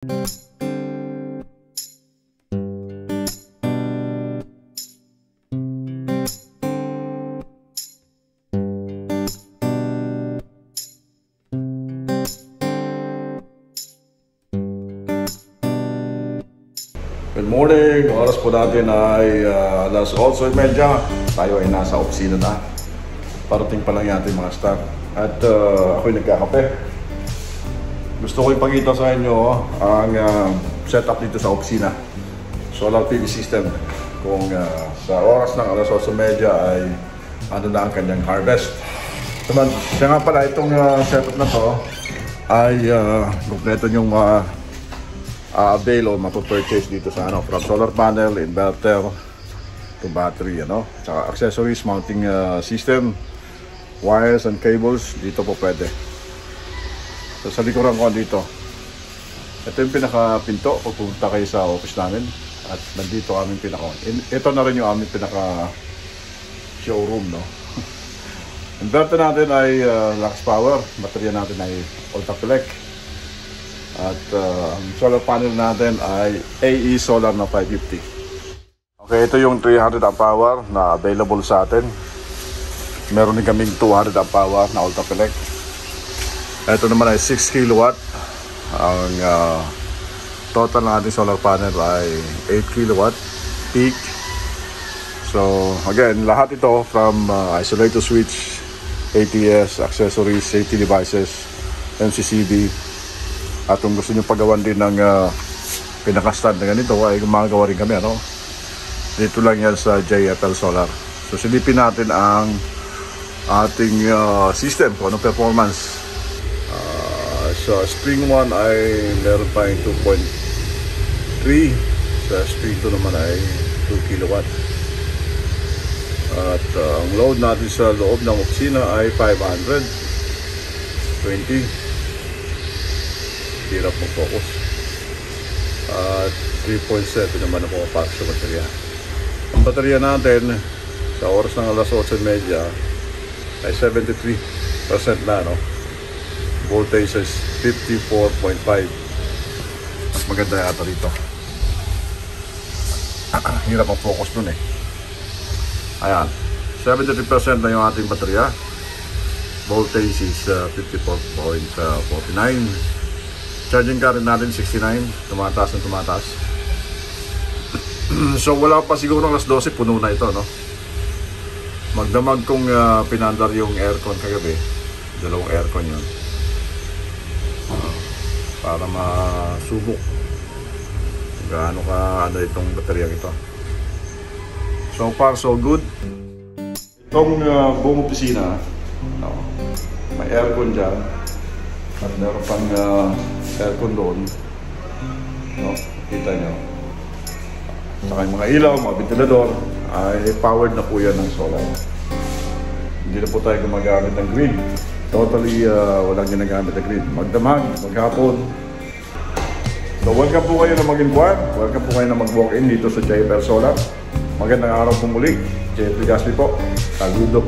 Good morning! Oras po natin ay alas 8:30. Tayo ay nasa opisina na. Parating pa lang yung ating mga staff. At ako'y nagkakape. Gusto ko ipakita sa inyo ang setup dito sa opisina. Solar PV system. Kung sa oras ng alas 8:30 ay ano na ang kanyang harvest. Siya nga pala, itong setup na to ay kompleto yung avail o mapapurchase dito sa from solar panel, inverter to battery, tsaka accessories, mounting system, wires and cables, dito po pwede. So, sa likuran ko dito, ito yung pinaka-pinto pag pupunta kayo sa office namin, at nandito aming ito na rin yung aming pinaka-showroom, Inverter natin ay Lux Power, baterya natin ay Ultrapelec. At ang solar panel natin ay AE Solar na 550. Okay, ito yung 300 amp hour na available sa atin. Meron din kaming 200 amp hour na Ultrapelec. Ito naman ay 6 kilowatt. Ang total ng ating solar panel ay 8 kilowatt peak. So again, lahat ito from isolator switch, ATS, accessories, safety devices, MCCB. At kung gusto nyo pagawan din ng pinaka-stand na ganito, ay gumagawa rin kami, Dito lang yan sa JFL Solar. So silipin natin ang ating system, kung anong performance. Sa string 1 ay meron pa yung 2.3. Sa string 2 naman ay 2 kilowatt. At ang load natin sa loob ng opisina ay 520. Hirap mag-focus. At 3.7 naman ang pumapasok sa baterya. Ang baterya natin sa oras ng alas 8:30 ay 73% na, Voltage is 54.5. Mas maganda yata dito. Hirap mag-focus dun Ayan, 73% na yung ating baterya. Voltage is 54.49. Charging current natin 69, tumataas ng tumataas. So wala pa siguro alas 12, puno na ito, Magdamag kung pinandar yung aircon kagabi. Dalawang aircon yun. Para masubok gaano ka itong bateryang ito. So far so good. Itong buong opisina, may aircon dyan. At meron pang aircon doon. Kita nyo. Saka yung mga ilaw, mga ventilador, ay powered na po yan ng solar. Hindi na po tayo gumagamit ng grid. Totally walang ginagamit ng grid. Magdamag, maghapon. So welcome po kayo na mag-inquire. Welcome po kayo na mag-walk-in dito sa JFL Solar. Magandang araw po muli. JFL Gaspi po. Saludo.